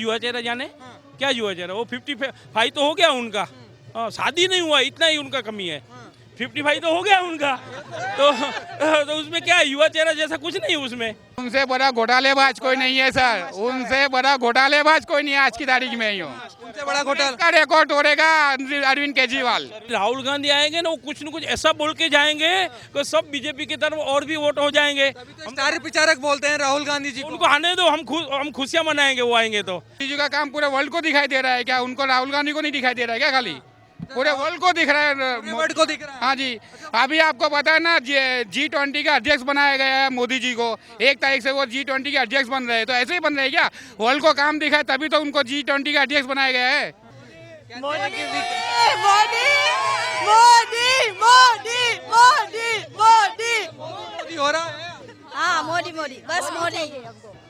युवा चेहरा जाने क्या युवा चेहरा, वो 55 तो हो गया उनका, शादी नहीं हुआ इतना ही उनका कमी है, 55 तो हो गया उनका, तो उसमें क्या है, युवा चेहरा जैसा कुछ नहीं है उसमें। उनसे बड़ा घोटालेबाज कोई नहीं है सर, उनसे बड़ा घोटालेबाज कोई नहीं है आज की तारीख में। यूँ उनसे बड़ा घोटाला का रिकॉर्ड तोड़ेगा अरविंद केजरीवाल। राहुल गांधी आएंगे ना, वो कुछ न कुछ ऐसा बोल के जाएंगे कि सब बीजेपी की तरफ और भी वोट हो जाएंगे। तो स्टार प्रचारक बोलते हैं राहुल गांधी जी को। उनको आने दो, हम खुशियां मनाएंगे वो आएंगे तो। मोदी जी का काम पूरे वर्ल्ड को दिखाई दे रहा है क्या? उनको राहुल गांधी को नहीं दिखाई दे रहा है क्या? खाली पूरे वर्ल्ड को दिख रहा है। वर्ल्ड को दिख रहा है। हाँ जी, अभी आपको पता है ना G20 का अध्यक्ष बनाया गया है मोदी जी को, 1 तारीख से वो G20 के अध्यक्ष बन रहे हैं। तो ऐसे ही बन रहे हैं क्या? वर्ल्ड को काम दिखाए तभी तो उनको G20 का अध्यक्ष बनाया गया है। मोदी मोदी मोदी मोदी मोदी मोदी मोदी हो रहा है। हाँ मोदी मोदी बस मोदी।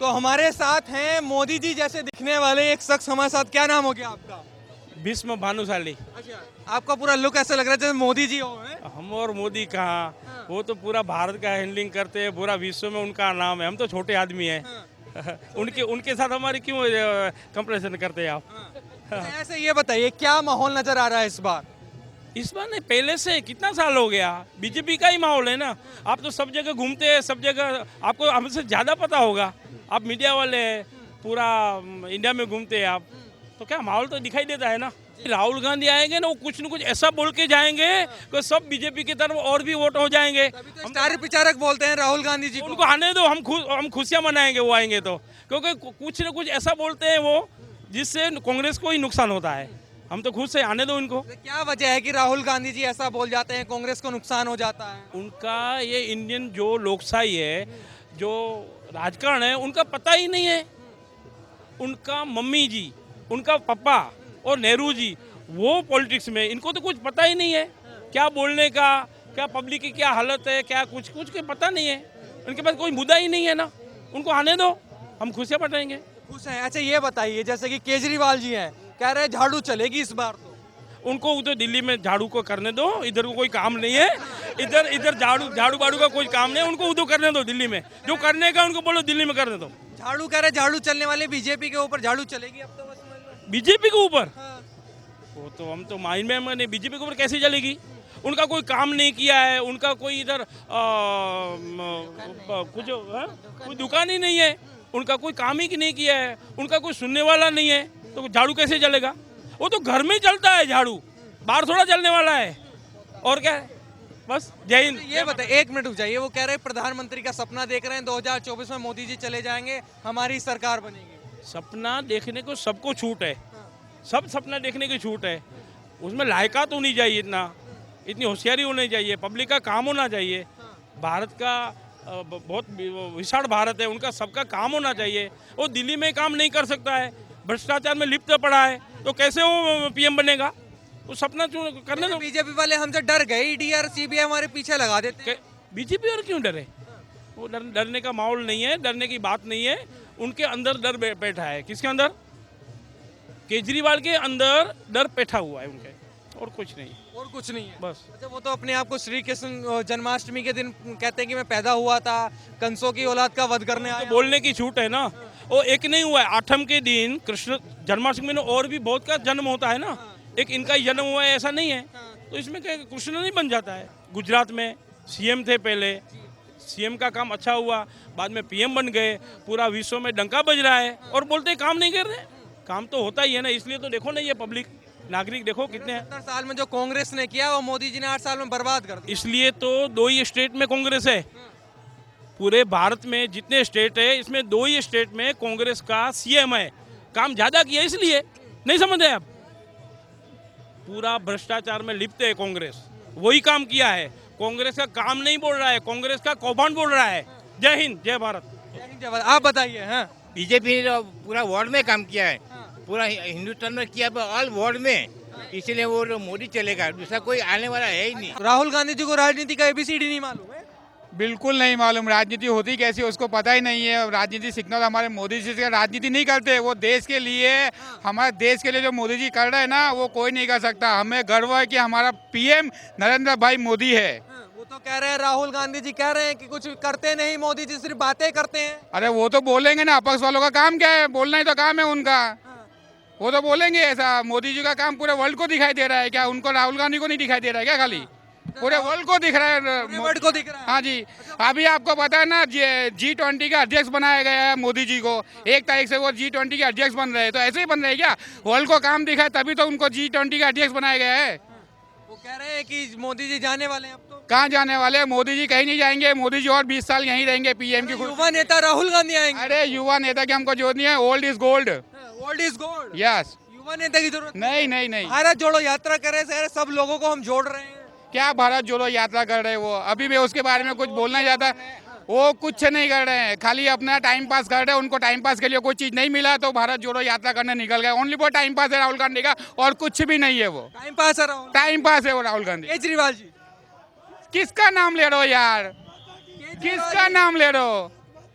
तो हमारे साथ हैं मोदी जी जैसे दिखने वाले एक शख्स हमारे साथ। क्या नाम हो गया आपका? भीष्म भानुशाली। अच्छा, आपका पूरा लुक ऐसा लग रहा है जैसे मोदी जी हो। हम और मोदी कहाँ, वो तो पूरा भारत का हैंडलिंग करते हैं, पूरा विश्व में उनका नाम है, हम तो छोटे आदमी हैं। उनके साथ हमारी क्यों कंपैरिजन करते हैं आप? ऐसे ये बताइए क्या माहौल नजर आ रहा है इस बार? इस बार नहीं, पहले से कितना साल हो गया, बीजेपी का ही माहौल है ना। आप तो सब जगह घूमते हैं, सब जगह आपको हमसे ज़्यादा पता होगा, आप मीडिया वाले हैं, पूरा इंडिया में घूमते हैं आप, तो क्या माहौल तो दिखाई देता है ना। राहुल गांधी आएंगे ना, वो कुछ न कुछ ऐसा बोल के जाएंगे कि सब बीजेपी की तरफ और भी वोट हो जाएंगे। तो स्टार प्रचारक बोलते हैं राहुल गांधी जी को। उनको आने दो, हम खुशियां मनाएंगे वो आएंगे तो, क्योंकि कुछ न कुछ ऐसा बोलते हैं वो जिससे कांग्रेस को ही नुकसान होता है। हम तो खुश है, आने दो इनको। क्या वजह है कि राहुल गांधी जी ऐसा बोल जाते हैं, कांग्रेस को नुकसान हो जाता है? उनका ये इंडियन जो लोकशाही है, जो राजकारण है, उनका पता ही नहीं है। उनका मम्मी जी, उनका पापा और नेहरू जी, वो पॉलिटिक्स में, इनको तो कुछ पता ही नहीं है क्या बोलने का, क्या पब्लिक की क्या हालत है, क्या कुछ के पता नहीं है। उनके पास कोई मुद्दा ही नहीं है ना। उनको आने दो, हम खुशियाँ मनाएंगे। खुश हैं। अच्छा ये बताइए, जैसे कि केजरीवाल जी हैं, कह रहे हैं झाड़ू चलेगी इस बार तो। उनको उधर दिल्ली में झाड़ू को करने दो, इधर को कोई काम नहीं है। इधर झाड़ू बाड़ू का कोई काम नहीं है, उनको उधर करने दो। दिल्ली में जो करने का उनको बोलो दिल्ली में करने दो। झाड़ू कह रहे झाड़ू चलने वाले बीजेपी के ऊपर झाड़ू चलेगी अब तो बस मान लो। बीजेपी के ऊपर हाँ। वो तो हम तो माइंड में मैंने, बीजेपी के ऊपर कैसे चलेगी? उनका कोई काम नहीं किया है, उनका कोई इधर कोई दुकान ही नहीं है, उनका कोई काम ही नहीं किया है, उनका कोई सुनने वाला नहीं है, तो झाड़ू कैसे चलेगा? वो तो घर में ही चलता है झाड़ू, बाहर थोड़ा चलने वाला है। और क्या है, बस। जय हिंद। ये बताइए, 1 मिनट रुक जाइए। वो कह रहे हैं प्रधानमंत्री का सपना देख रहे हैं, 2024 में मोदी जी चले जाएंगे, हमारी सरकार बनेगी। सपना देखने को सबको छूट है, सब सपना देखने की छूट है। उसमें लायकात होनी चाहिए, इतनी होशियारी होनी चाहिए, पब्लिक का काम होना चाहिए। भारत का बहुत विशाल भारत है, उनका सबका काम होना चाहिए। वो दिल्ली में काम नहीं कर सकता है, भ्रष्टाचार में लिप्त पड़ा है, तो कैसे वो पीएम बनेगा? वो सपना करने दो। बीजेपी वाले हमसे डर गए, ईडी और सीबीआई हमारे पीछे लगा देते हैं। बीजेपी और क्यों डरे? वो डरने का माहौल नहीं है, डरने की बात नहीं है। उनके अंदर डर बैठा है। किसके अंदर? केजरीवाल के अंदर डर बैठा हुआ है उनके, और कुछ नहीं। और कुछ नहीं है बस। अच्छा, वो तो अपने आप को श्री कृष्ण जन्माष्टमी के दिन कहते हैं कि मैं पैदा हुआ था, कंसों की औलाद का वध करने तो आया। बोलने की छूट है ना। वो एक नहीं हुआ है, 8 के दिन कृष्ण जन्माष्टमी में और भी बहुत का जन्म होता है ना, एक इनका ही जन्म हुआ है ऐसा नहीं है। तो इसमें क्या कृष्ण नहीं बन जाता है? गुजरात में सीएम थे पहले, सीएम का काम अच्छा हुआ, बाद में पीएम बन गए, पूरा विश्व में डंका बज रहा है, और बोलते काम नहीं कर रहे। काम तो होता ही है ना। इसलिए तो देखो ना, ये पब्लिक नागरिक देखो कितने हैं। 70 साल में जो कांग्रेस ने किया वो मोदी जी ने 8 साल में बर्बाद कर दिया। इसलिए तो 2 ही स्टेट में कांग्रेस है। पूरे भारत में जितने स्टेट है, इसमें 2 ही स्टेट में कांग्रेस का सीएम है। काम ज्यादा किया इसलिए, नहीं समझ रहे आप? पूरा भ्रष्टाचार में लिप्त है कांग्रेस, वही काम किया है। कांग्रेस का काम नहीं बोल रहा है, कांग्रेस का कौभांड बोल रहा है। जय हिंद, जय भारत। आप बताइए। हाँ, बीजेपी ने तो पूरा वर्ल्ड में काम किया है, पूरा हिंदुस्तान में किया, ऑल वर्ल्ड में, इसलिए वो मोदी चलेगा, दूसरा कोई आने वाला है ही नहीं। राहुल गांधी जी को राजनीति का ABCD नहीं मालूम है? बिल्कुल नहीं मालूम, राजनीति होती कैसी उसको पता ही नहीं है। राजनीति सीखना तो हमारे मोदी जी से, राजनीति नहीं करते वो देश के लिए, हमारे देश के लिए जो मोदी जी कर रहे हैं ना, वो कोई नहीं कर सकता। हमें गर्व है कि हमारा PM नरेंद्र भाई मोदी है। वो तो कह रहे हैं, राहुल गांधी जी कह रहे हैं कि कुछ करते नहीं, मोदी जी सिर्फ बातें करते हैं। अरे वो तो बोलेंगे ना, अपक्ष वालों का काम क्या है, बोलना ही तो काम है उनका। वो तो बोलेंगे ऐसा। मोदी जी का काम पूरे वर्ल्ड को दिखाई दे रहा है क्या? उनको राहुल गांधी को नहीं दिखाई दे रहा है क्या? खाली पूरे वर्ल्ड को दिख रहा है। पूरे वर्ल्ड को दिख रहा है। हाँ जी। अभी आपको पता है ना, G20 का अध्यक्ष बनाया गया है मोदी जी को। 1 तारीख से वो G20 के अध्यक्ष बन रहे हैं। तो ऐसे ही बन रहे हैं क्या? वर्ल्ड को काम दिखाए तभी तो उनको G20 का अध्यक्ष बनाया गया है। वो कह रहे हैं कि मोदी जी जाने वाले हैं अब तो। कहाँ जाने वाले हैं? मोदी जी कहीं नहीं जाएंगे। मोदी जी और 20 साल यहीं रहेंगे पीएम की कुर्सी। युवा नेता राहुल गांधी आएंगे। अरे युवा नेता की हमको जरूरत नहीं है। Old is gold. Old is gold. Yes. युवा नेता की जरूरत नहीं नहीं नहीं। भारत जोड़ो यात्रा करे सारे सब लोगों को हम जोड़ रहे हैं। क्या भारत जोड़ो यात्रा कर रहे हैं वो? अभी मैं उसके बारे में कुछ बोलना चाहता। वो कुछ नहीं कर रहे हैं, खाली अपना टाइम पास कर रहे हैं। उनको टाइम पास के लिए कोई चीज नहीं मिला तो भारत जोड़ो यात्रा करने निकल गए। ओनली फॉर टाइम पास है राहुल गांधी का, और कुछ भी नहीं है। वो टाइम पास है राहुल। टाइम पास है वो राहुल गांधी। केजरीवाल जी। किसका नाम ले रहे हो यार? किसका नाम ले रहे हो?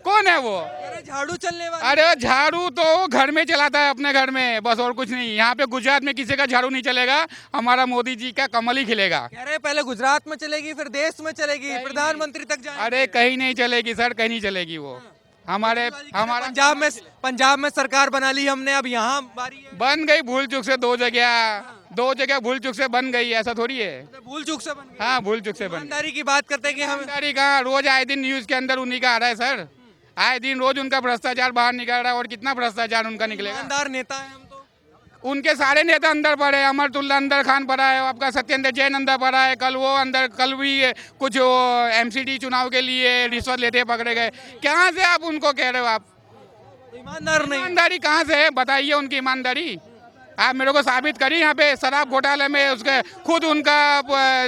कौन है वो? कह रहे झाड़ू चलने वाले। अरे झाड़ू तो वो घर में चलाता है अपने घर में, बस और कुछ नहीं। यहाँ पे गुजरात में किसी का झाड़ू नहीं चलेगा, हमारा मोदी जी का कमल ही खिलेगा। कह रहे हैं पहले गुजरात में चलेगी, फिर देश में चलेगी, प्रधानमंत्री तक जाएंगे। अरे कहीं नहीं चलेगी सर, कहीं नहीं चलेगी वो। हमारा पंजाब में सरकार बना ली हमने, अब यहाँ बारी है। बन गई भूल चूक से 2 जगह भूल चूक से बन गई, ऐसा थोड़ी है। भूल चूक से बन गई। हाँ भूल चूक से बन गई। ईमानदारी की बात करते हैं कि हम ईमानदारी कहाँ? रोज आए दिन न्यूज के अंदर उन्हीं का आ रहा है सर। आए दिन रोज उनका भ्रष्टाचार बाहर निकल रहा है, और कितना भ्रष्टाचार उनका निकलेगा। ईमानदार नेता है हम तो। उनके सारे नेता अंदर पड़े। अमरतुल्ला अंदर खान पड़ा है, आपका सत्येंद्र जैन अंदर पड़ा है। कल भी कुछ MCD चुनाव के लिए रिश्वत लेते पकड़े गए। कहाँ से आप उनको कह रहे हो? आप ईमानदार नहीं। ईमानदारी कहाँ से है? बताइए उनकी ईमानदारी। आप मेरे को साबित करिए। यहाँ पे शराब घोटाले में उसके खुद उनका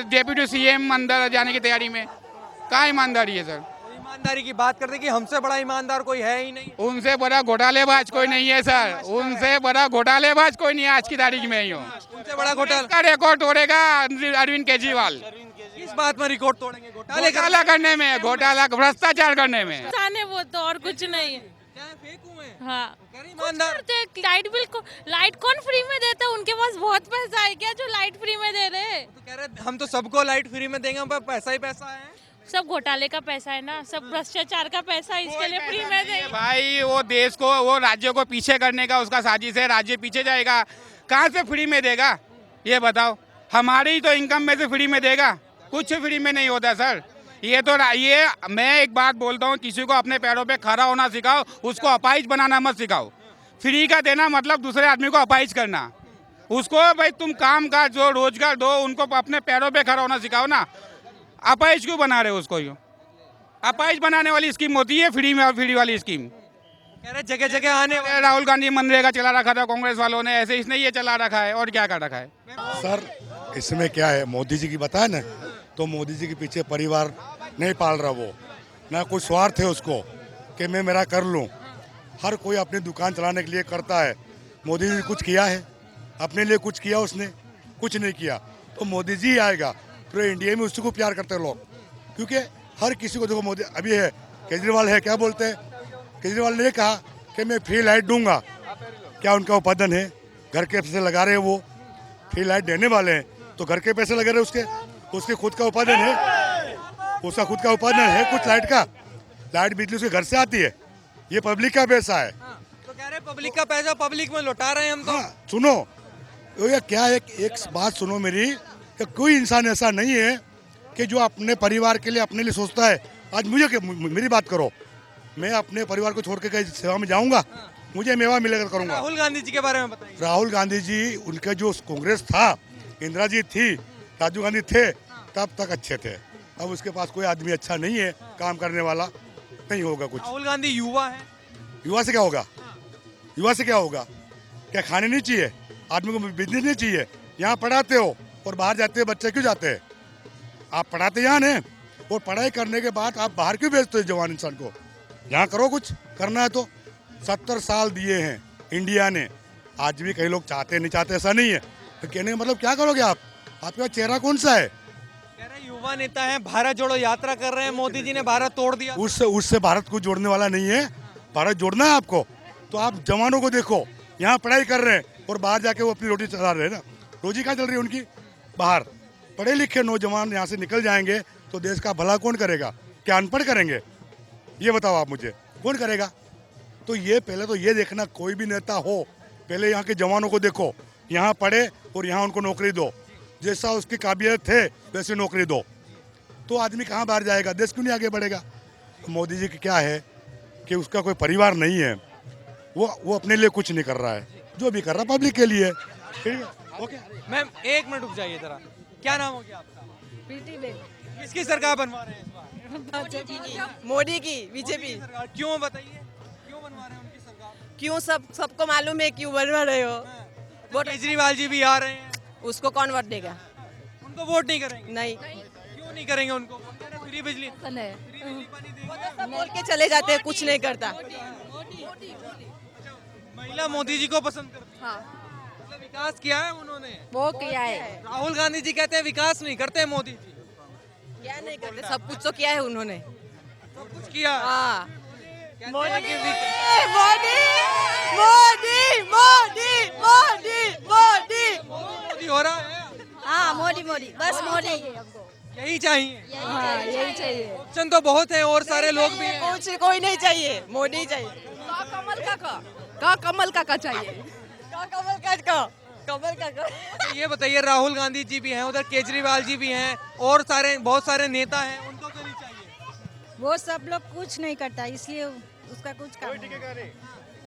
डेप्यूटी CM अंदर जाने की तैयारी में। कहाँ ईमानदारी है सर? ईमानदारी की बात करते हैं कि हमसे बड़ा ईमानदार कोई है ही नहीं। उनसे बड़ा घोटालेबाज कोई नहीं है सर। उनसे बड़ा घोटालेबाज कोई नहीं है आज की तारीख में। यूँ उनसे बड़ा घोटाला का रिकॉर्ड तोड़ेगा अरविंद केजरीवाल। किस बात में रिकॉर्ड तोड़ेंगे? घोटाला करने में, घोटाला भ्रष्टाचार करने में। है वो तो, और कुछ नहीं है। क्या है, फेक हुए हैं? हाँ कह रहे ईमानदार। लाइट बिल को, लाइट कौन फ्री में देता है? उनके पास बहुत पैसा है क्या जो लाइट फ्री में दे रहे हैं? तो कह रहे हम तो सबको लाइट फ्री में देंगे, हम पे पैसा ही पैसा है। सब घोटाले का पैसा है ना, सब भ्रष्टाचार का पैसा है, इसके लिए फ्री में देंगे। भाई वो देश को, वो राज्य को पीछे करने का उसका साजिश है। राज्य पीछे जाएगा, कहाँ से फ्री में देगा ये बताओ? हमारी ही तो इनकम में से फ्री में देगा? कुछ फ्री में नहीं होता सर। ये मैं एक बात बोलता हूँ, किसी को अपने पैरों पे खड़ा होना सिखाओ, उसको अपाहिज बनाना मत सिखाओ। फ्री का देना मतलब दूसरे आदमी को अपाहिज करना। उसको भाई तुम काम काज दो, रोजगार दो, उनको अपने पैरों पे खड़ा होना सिखाओ ना। अपाहिज क्यों बना रहे हो उसको? यूँ अपाहिज बनाने वाली स्कीम होती है फ्री वाली स्कीम। कह रहे जगह जगह आने वाले। राहुल गांधी मनरेगा चला रखा था कांग्रेस वालों ने, ऐसे इसने ये चला रखा है, और क्या कर रखा है सर? इसमें क्या है, मोदी जी की बताया ना, तो मोदी जी के पीछे परिवार नहीं पाल रहा वो, ना कोई स्वार्थ है उसको कि मैं मेरा कर लूं। हर कोई अपनी दुकान चलाने के लिए करता है। मोदी जी कुछ किया है अपने लिए? कुछ किया उसने? कुछ नहीं किया। तो मोदी जी ही आएगा। पूरे इंडिया में उसी को प्यार करते हैं लोग, क्योंकि हर किसी को देखो। मोदी अभी है, केजरीवाल है, क्या बोलते हैं? केजरीवाल ने कहा कि मैं फ्री लाइट दूंगा। क्या उनका उत्पादन है? घर के पैसे लगा रहे हैं वो, फ्री लाइट देने वाले हैं तो घर के पैसे लगा रहे उसके खुद का उत्पादन है। उसका खुद का उत्पादन है कुछ लाइट का। लाइट बिजली उसके घर से आती है, ये पब्लिक का पैसा है। तो कह रहे पब्लिक का पैसा पब्लिक में लौटा रहे हैं हम तो। हाँ सुनो, ये क्या है, एक बात सुनो मेरी, कि कोई इंसान ऐसा नहीं है कि जो अपने परिवार के लिए अपने लिए सोचता है। आज मेरी बात करो, मैं अपने परिवार को छोड़ के कहीं सेवा में जाऊंगा, मुझे मेवा मिलेगा करूंगा। राहुल गांधी जी के बारे में बताइए। राहुल गांधी जी, उनका जो कांग्रेस था, इंदिरा जी थी, राजीव गांधी थे, तब तक अच्छे थे। अब उसके पास कोई आदमी अच्छा नहीं है काम करने वाला, नहीं होगा कुछ। राहुल गांधी युवा है। युवा से क्या होगा? युवा से क्या होगा? क्या खाने नहीं चाहिए? आदमी को बिजनेस नहीं चाहिए? यहाँ पढ़ाते हो और बाहर जाते हो, बच्चे क्यों जाते हैं? आप पढ़ाते यहाँ हैं, और पढ़ाई करने के बाद आप बाहर क्यों भेजते हो जवान इंसान को? यहाँ करो, कुछ करना है तो। 70 साल दिए हैं इंडिया ने। आज भी कई लोग चाहते नहीं चाहते ऐसा नहीं है, तो कहने का मतलब क्या करोगे आप? आपके पास चेहरा कौन सा है? कह रहे युवा नेता हैं, भारत जोड़ो यात्रा कर रहे हैं, मोदी जी ने भारत तोड़ दिया। उससे भारत को जोड़ने वाला नहीं है। भारत जोड़ना है आपको तो आप जवानों को देखो, यहाँ पढ़ाई कर रहे हैं और बाहर जाके वो अपनी रोटी चला रहे हैं ना। रोजी कहाँ चल रही है उनकी? बाहर। पढ़े लिखे नौजवान यहाँ से निकल जाएंगे तो देश का भला कौन करेगा? क्या अनपढ़ करेंगे? ये बताओ आप मुझे, कौन करेगा? तो ये पहले तो ये देखना, कोई भी नेता हो पहले यहाँ के जवानों को देखो, यहाँ पढ़े और यहाँ उनको नौकरी दो, जैसा उसकी काबिलियत है वैसे नौकरी दो, तो आदमी कहाँ बाहर जाएगा? देश क्यों नहीं आगे बढ़ेगा? मोदी जी की क्या है कि उसका कोई परिवार नहीं है, वो अपने लिए कुछ नहीं कर रहा है, जो भी कर रहा है पब्लिक के लिए। ठीक है, ओके। मैम 1 मिनट रुक जाइए जरा, क्या नाम हो गया आपका? प्रीति बेन किसकी सरकार बनवा रहे हैं इस बार? मोदी की बीजेपी सरकार क्यों बताइए, क्यों बनवा रहे हैं उनकी सरकार? क्यों सबको मालूम है क्यों बनवा रहे हो? वोट केजरीवाल जी भी आ रहे हैं, उसको कौन वोट देगा? उनको वोट नहीं करेंगे? नहीं, क्यों नहीं करेंगे उनको? फ्री बिजली फ्री बिजली पानी देंगे। सब बोल के चले जाते हैं, कुछ नहीं करता। महिला मोदी जी को पसंद करती है, हाँ, मतलब विकास किया है उन्होंने। वो किया है। राहुल गांधी जी कहते हैं विकास नहीं करते मोदी जी, क्या नहीं करते? सब कुछ तो किया है उन्होंने। सब कुछ किया। हाँ, कहते हैं मोदी कि विक- मोदी मोदी मोदी मोदी मोदी मोदी हो रहा है, हाँ, मोदी मोदी, बस मोदी। यही चाहिए। हाँ, यही चाहिए। ऑप्शन तो बहुत है और सारे लोग भी हैं। कुछ कोई नहीं चाहिए, मोदी चाहिए। कमल का चाहिए। कमल का अच्छा, ये बताइए, राहुल गांधी जी भी हैं, उधर केजरीवाल जी भी हैं और बहुत सारे नेता हैं, उनको क्यों नहीं चाहिए? वो सब लोग कुछ नहीं करता, इसलिए उसका कुछ काम नहीं।